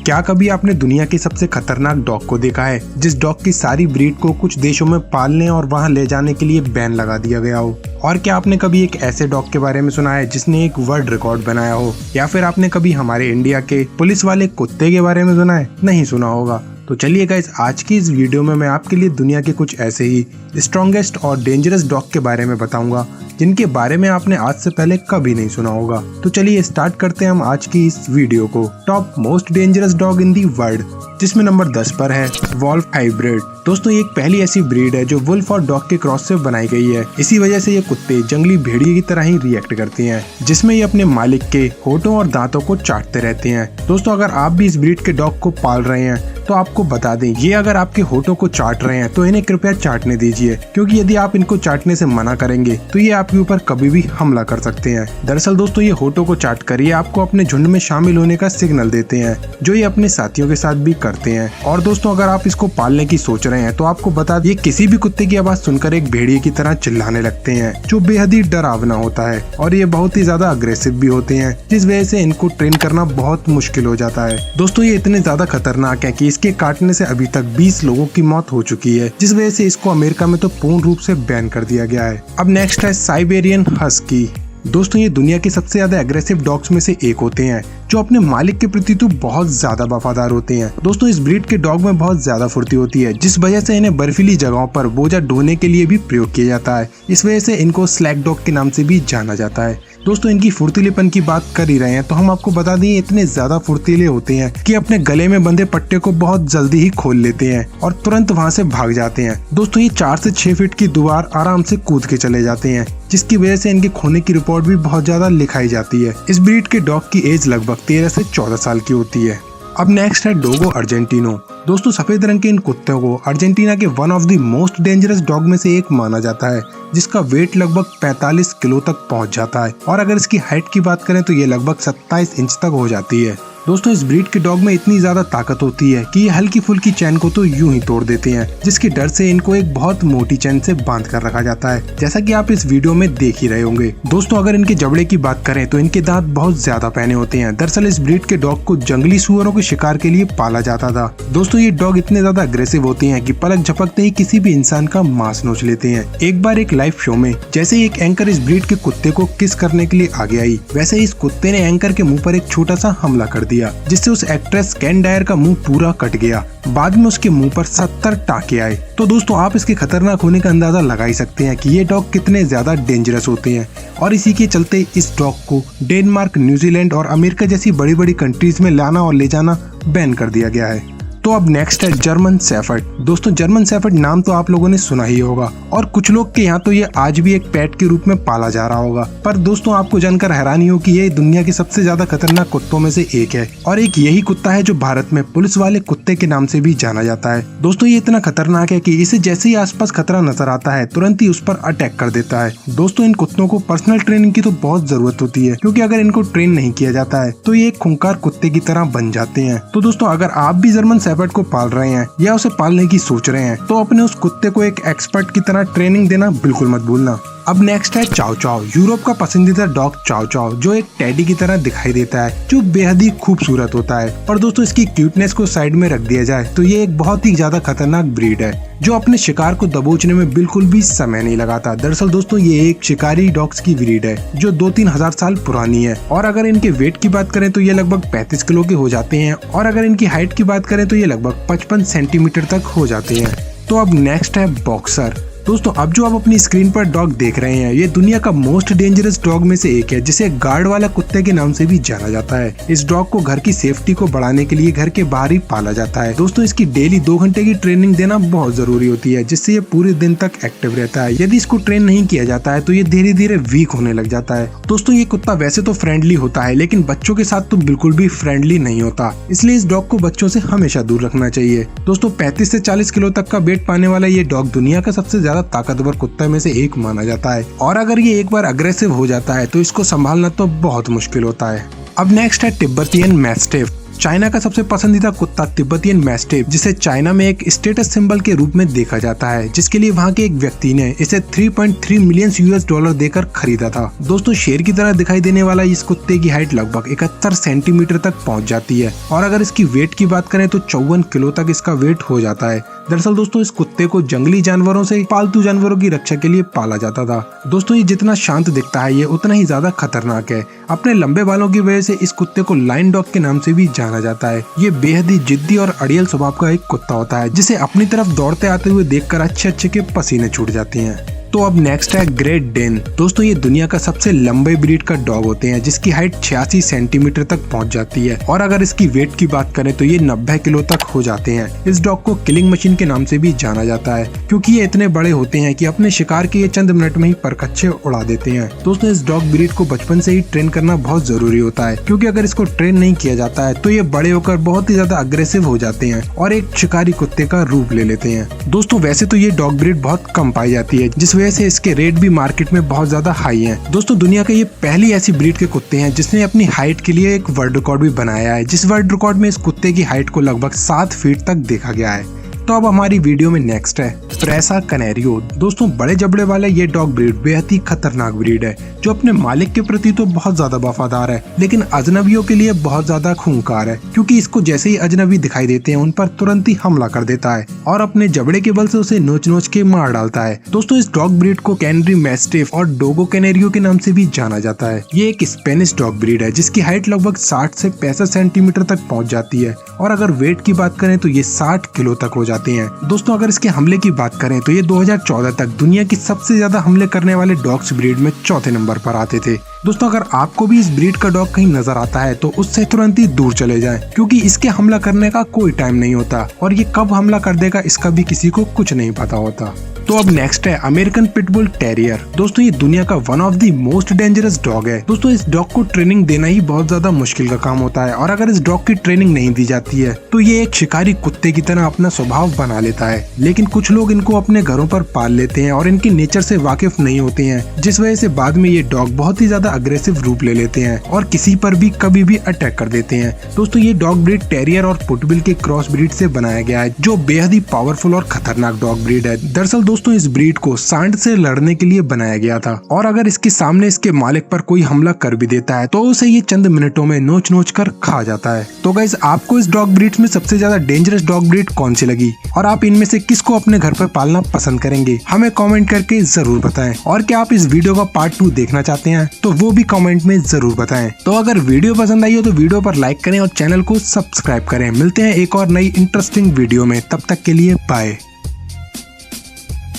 क्या कभी आपने दुनिया के सबसे खतरनाक डॉग को देखा है, जिस डॉग की सारी ब्रीड को कुछ देशों में पालने और वहां ले जाने के लिए बैन लगा दिया गया हो? और क्या आपने कभी एक ऐसे डॉग के बारे में सुना है जिसने एक वर्ल्ड रिकॉर्ड बनाया हो? या फिर आपने कभी हमारे इंडिया के पुलिस वाले कुत्ते के बारे में सुना है? नहीं सुना होगा। तो चलिए गाइस, आज की इस वीडियो में मैं आपके लिए दुनिया के कुछ ऐसे ही स्ट्रॉन्गेस्ट और डेंजरस डॉग के बारे में बताऊंगा जिनके बारे में आपने आज से पहले कभी नहीं सुना होगा। तो चलिए स्टार्ट करते हैं हम आज की इस वीडियो को। Top most dangerous dog in the world, जिसमें नंबर 10 पर है वोल्फ हाइब्रिड। दोस्तों, ये एक पहली ऐसी ब्रीड है जो वुल्फ और डॉग के क्रॉस से बनाई गई है। इसी वजह से ये कुत्ते जंगली भेड़िए की तरह ही रिएक्ट करती हैं, जिसमें ये अपने मालिक के होठों और दांतों को चाटते रहते हैं। दोस्तों, अगर आप भी इस ब्रीड के डॉग को पाल रहे हैं तो आपको बता दें, ये अगर आपके होठों को चाट रहे हैं तो इन्हें कृपया चाटने दीजिए, क्योंकि यदि आप इनको चाटने से मना करेंगे तो ये आपके ऊपर कभी भी हमला कर सकते हैं। दरअसल दोस्तों, ये होठों को चाट कर ये आपको अपने झुंड में शामिल होने का सिग्नल देते हैं, जो ये अपने साथियों के साथ भी करते हैं। और दोस्तों, अगर आप इसको पालने की सोच रहे हैं तो आपको बता दें, किसी भी कुत्ते की आवाज सुनकर एक भेड़िए की तरह चिल्लाने लगते हैं, जो बेहद ही डरावना होता है। और ये बहुत ही ज्यादा अग्रेसिव भी होते हैं, जिस वजह से इनको ट्रेन करना बहुत मुश्किल हो जाता है। दोस्तों, ये इतने ज्यादा खतरनाक है कि इसके काटने से अभी तक 20 लोगों की मौत हो चुकी है, जिस वजह से इसको अमेरिका में तो पूर्ण रूप से बैन कर दिया गया है। अब नेक्स्ट है साइबेरियन हस्की। दोस्तों, ये दुनिया के सबसे ज्यादा एग्रेसिव डॉग्स में से एक होते हैं, जो अपने मालिक के प्रति तो बहुत ज्यादा वफादार होते हैं। दोस्तों, इस ब्रीड के डॉग में बहुत ज्यादा फुर्ती होती है, जिस वजह से इन्हें बर्फीली जगहों पर बोझा ढोने के लिए भी प्रयोग किया जाता है। इस वजह से इनको स्लैक डॉग के नाम से भी जाना जाता है। दोस्तों, इनकी फुर्तीलेपन की बात कर ही रहे हैं तो हम आपको बता दें, इतने ज्यादा फुर्तीले होते हैं कि अपने गले में बंधे पट्टे को बहुत जल्दी ही खोल लेते हैं और तुरंत वहां से भाग जाते हैं। दोस्तों, ये 4 से 6 फीट की दीवार आराम से कूद के चले जाते हैं, जिसकी वजह से इनके खोने की रिपोर्ट भी बहुत ज्यादा लिखाई जाती है। इस ब्रीड के डॉग की एज लगभग 13 से 14 साल की होती है। अब नेक्स्ट है डोगो अर्जेंटिनो। दोस्तों, सफेद रंग के इन कुत्तों को अर्जेंटीना के one of the most dangerous dog में से एक माना जाता है, जिसका वेट लगभग 45 किलो तक पहुंच जाता है। और अगर इसकी हाइट की बात करें तो ये लगभग 27 इंच तक हो जाती है। दोस्तों, इस ब्रीड के डॉग में इतनी ज्यादा ताकत होती है कि ये हल्की फुल्की चैन को तो यूं ही तोड़ देते हैं, जिसके डर से इनको एक बहुत मोटी चैन से बांध कर रखा जाता है, जैसा कि आप इस वीडियो में देख ही रहे होंगे। दोस्तों, अगर इनके जबड़े की बात करें तो इनके दांत बहुत ज्यादा पहने होते हैं। दरअसल इस ब्रीड के डॉग को जंगली सुअरों के शिकार के लिए पाला जाता था। दोस्तों, ये डॉग इतने ज्यादा अग्रेसिव होते हैं कि पलक झपकते ही किसी भी इंसान का मांस नोच लेते हैं। एक बार एक लाइव शो में जैसे ही एक एंकर इस ब्रीड के कुत्ते को किस करने के लिए आगे आई, वैसे ही इस कुत्ते ने एंकर के मुंह पर एक छोटा सा हमला कर दिया, जिससे उस एक्ट्रेस कैन डायर का मुंह पूरा कट गया। बाद में उसके मुंह पर 70 टाके आए। तो दोस्तों, आप इसके खतरनाक होने का अंदाजा लगा ही सकते हैं कि ये डॉग कितने ज्यादा डेंजरस होते हैं। और इसी के चलते इस डॉग को डेनमार्क, न्यूजीलैंड और अमेरिका जैसी बड़ी बड़ी कंट्रीज में लाना और ले जाना बैन कर दिया गया है। तो अब नेक्स्ट है जर्मन शेफर्ड। दोस्तों, जर्मन शेफर्ड नाम तो आप लोगों ने सुना ही होगा, और कुछ लोग के यहाँ तो ये आज भी एक पेट के रूप में पाला जा रहा होगा। पर दोस्तों, आपको जानकर हैरानी हो कि ये दुनिया के सबसे ज्यादा खतरनाक कुत्तों में से एक है, और एक यही कुत्ता है जो भारत में पुलिस वाले कुत्ते के नाम से भी जाना जाता है। दोस्तों, ये इतना खतरनाक है कि इसे जैसे ही आसपास खतरा नजर आता है तुरंत ही उस पर अटैक कर देता है। दोस्तों, इन कुत्तों को पर्सनल ट्रेनिंग की तो बहुत जरूरत होती है, क्योंकि अगर इनको ट्रेन नहीं किया जाता है तो ये एक खूंखार कुत्ते की तरह बन जाते हैं। तो दोस्तों, अगर आप भी जर्मन शेफर्ड को पाल रहे हैं या उसे पालने की सोच रहे हैं तो अपने उस कुत्ते को एक एक्सपर्ट की तरह ट्रेनिंग देना बिल्कुल मत भूलना। अब नेक्स्ट है चाओ चाओ। यूरोप का पसंदीदा डॉग चाओ चाओ, जो एक टेडी की तरह दिखाई देता है, जो बेहद ही खूबसूरत होता है। पर दोस्तों, इसकी क्यूटनेस को साइड में रख दिया जाए तो ये एक बहुत ही ज्यादा खतरनाक ब्रीड है, जो अपने शिकार को दबोचने में बिल्कुल भी समय नहीं लगाता। दरअसल दोस्तों, ये एक शिकारी डॉग्स की ब्रीड है जो 2-3 हजार साल पुरानी है। और अगर इनके वेट की बात करें तो ये लगभग 35 किलो के हो जाते हैं, और अगर इनकी हाइट की बात करें तो ये लगभग 55 सेंटीमीटर तक हो जाते हैं। तो अब नेक्स्ट है बॉक्सर। दोस्तों, अब जो आप अपनी स्क्रीन पर डॉग देख रहे हैं, ये दुनिया का मोस्ट डेंजरस डॉग में से एक है, जिसे गार्ड वाला कुत्ते के नाम से भी जाना जाता है। इस डॉग को घर की सेफ्टी को बढ़ाने के लिए घर के बाहर ही पाला जाता है। दोस्तों, इसकी डेली 2 घंटे की ट्रेनिंग देना बहुत जरूरी होती है, जिससे ये पूरे दिन तक एक्टिव रहता है। यदि इसको ट्रेन नहीं किया जाता है तो ये धीरे धीरे वीक होने लग जाता है। दोस्तों, ये कुत्ता वैसे तो फ्रेंडली होता है, लेकिन बच्चों के साथ तो बिल्कुल भी फ्रेंडली नहीं होता, इसलिए इस डॉग को बच्चों से हमेशा दूर रखना चाहिए। दोस्तों, 35 से 40 किलो तक का वेट पाने वाला ये डॉग दुनिया का सबसे ज्यादा ताकतवर कुत्ता में से एक माना जाता है, और अगर ये एक बार अग्रेसिव हो जाता है तो इसको संभालना तो बहुत मुश्किल होता है। अब नेक्स्ट है तिब्बतियन मैस्टिफ। चाइना का सबसे पसंदीदा कुत्ता तिब्बतियन मैस्टिफ, जिसे चाइना में एक स्टेटस सिंबल के रूप में देखा जाता है, जिसके लिए वहाँ के एक व्यक्ति ने इसे 3.3 मिलियन $US देकर खरीदा था। दोस्तों शेर की तरह दिखाई देने वाला इस कुत्ते की हाइट लगभग 71 सेंटीमीटर तक पहुँच जाती है और अगर इसकी वेट की बात करें तो 54 किलो तक इसका वेट हो जाता है। दरअसल दोस्तों इस कुत्ते को जंगली जानवरों से पालतू जानवरों की रक्षा के लिए पाला जाता था। दोस्तों ये जितना शांत दिखता है ये उतना ही ज्यादा खतरनाक है। अपने लंबे बालों की वजह से इस कुत्ते को लाइन डॉग के नाम से भी जाना जाता है। ये बेहद ही जिद्दी और अड़ियल स्वभाव का एक कुत्ता होता है, जिसे अपनी तरफ दौड़ते आते हुए देखकर अच्छे के पसीने छूट जाते हैं। तो अब नेक्स्ट है ग्रेट डेन। दोस्तों ये दुनिया का सबसे लंबे ब्रीड का डॉग होते हैं, जिसकी हाइट 86 सेंटीमीटर तक पहुंच जाती है और अगर इसकी वेट की बात करें तो ये 90 किलो तक हो जाते हैं। इस डॉग को किलिंग मशीन के नाम से भी जाना जाता है, क्योंकि ये इतने बड़े होते हैं कि अपने शिकार के ये चंद मिनट में ही परखच्चे उड़ा देते हैं। दोस्तों इस डॉग ब्रीड को बचपन से ही ट्रेन करना बहुत जरूरी होता है, क्योंकि अगर इसको ट्रेन नहीं किया जाता है तो ये बड़े होकर बहुत ही ज्यादा अग्रेसिव हो जाते हैं और एक शिकारी कुत्ते का रूप ले लेते हैं। दोस्तों वैसे तो ये डॉग ब्रीड बहुत कम पाई जाती है, जिस वजह से इसके रेट भी मार्केट में बहुत ज्यादा हाई हैं। दोस्तों दुनिया के ये पहली ऐसी ब्रीड के कुत्ते हैं जिसने अपनी हाइट के लिए एक वर्ल्ड रिकॉर्ड भी बनाया है, जिस वर्ल्ड रिकॉर्ड में इस कुत्ते की हाइट को लगभग 7 फीट तक देखा गया है। तो अब हमारी वीडियो में नेक्स्ट है फ्रेसा कनेरियो। दोस्तों बड़े जबड़े वाले ये डॉग ब्रीड बेहद ही खतरनाक ब्रीड है, जो अपने मालिक के प्रति तो बहुत ज्यादा वफादार है, लेकिन अजनबियों के लिए बहुत ज्यादा खूंखार है, क्योंकि इसको जैसे ही अजनबी दिखाई देते हैं उन पर तुरंत ही हमला कर देता है और अपने जबड़े के बल से उसे नोच के मार डालता है। दोस्तों इस डॉग ब्रीड को कैनरी मैस्टिफ और डोगो कैनेरियो के नाम से भी जाना जाता है। ये एक स्पेनिश डॉग ब्रीड है, जिसकी हाइट लगभग 60 से 65 सेंटीमीटर तक पहुँच जाती है और अगर वेट की बात करें तो ये 60 किलो तक हो जाते हैं। दोस्तों अगर इसके हमले की बात करें तो ये 2014 तक दुनिया की सबसे ज्यादा हमले करने वाले डॉग्स ब्रीड में चौथे नंबर पर आते थे। दोस्तों अगर आपको भी इस ब्रीड का डॉग कहीं नजर आता है तो उससे तुरंत ही दूर चले जाएं, क्योंकि इसके हमला करने का कोई टाइम नहीं होता और ये कब हमला कर देगा इसका भी किसी को कुछ नहीं पता होता। तो अब नेक्स्ट है अमेरिकन पिटबुल टेरियर। दोस्तों ये दुनिया का one of the most dangerous dog है। दोस्तों इस डॉग को ट्रेनिंग देना ही बहुत ज्यादा मुश्किल का काम होता है और अगर इस डॉग की ट्रेनिंग नहीं दी जाती है तो ये एक शिकारी कुत्ते की तरह अपना स्वभाव बना लेता है। लेकिन कुछ लोग इनको अपने घरों पर पाल लेते हैं और इनकी नेचर से वाकिफ नहीं होते हैं, जिस वजह से बाद में ये डॉग बहुत ही ज्यादा अग्रेसिव रूप ले लेते हैं और किसी पर भी कभी भी अटैक कर देते हैं। दोस्तों ये डॉग ब्रीड टेरियर और पुटबुल के क्रॉस ब्रीड से बनाया गया है, जो बेहद ही पावरफुल और खतरनाक डॉग ब्रीड है। दरअसल दोस्तों इस ब्रीड को सांड से लड़ने के लिए बनाया गया था और अगर इसके सामने इसके मालिक पर कोई हमला कर भी देता है तो उसे ये चंद मिनटों में नोच कर खा जाता है। तो गाइस आपको इस डॉग ब्रीड्स में सबसे ज्यादा डेंजरस डॉग ब्रीड कौन सी लगी और आप इनमें से किसको अपने घर पर पालना पसंद करेंगे, हमें कमेंट करके जरूर बताएं। और क्या आप इस वीडियो का पार्ट 2 देखना चाहते हैं तो वो भी कमेंट में जरूर बताएं। तो अगर वीडियो पसंद आई हो तो वीडियो पर लाइक करें और चैनल को सब्सक्राइब करें। मिलते हैं एक और नई इंटरेस्टिंग वीडियो में, तब तक के लिए बाय।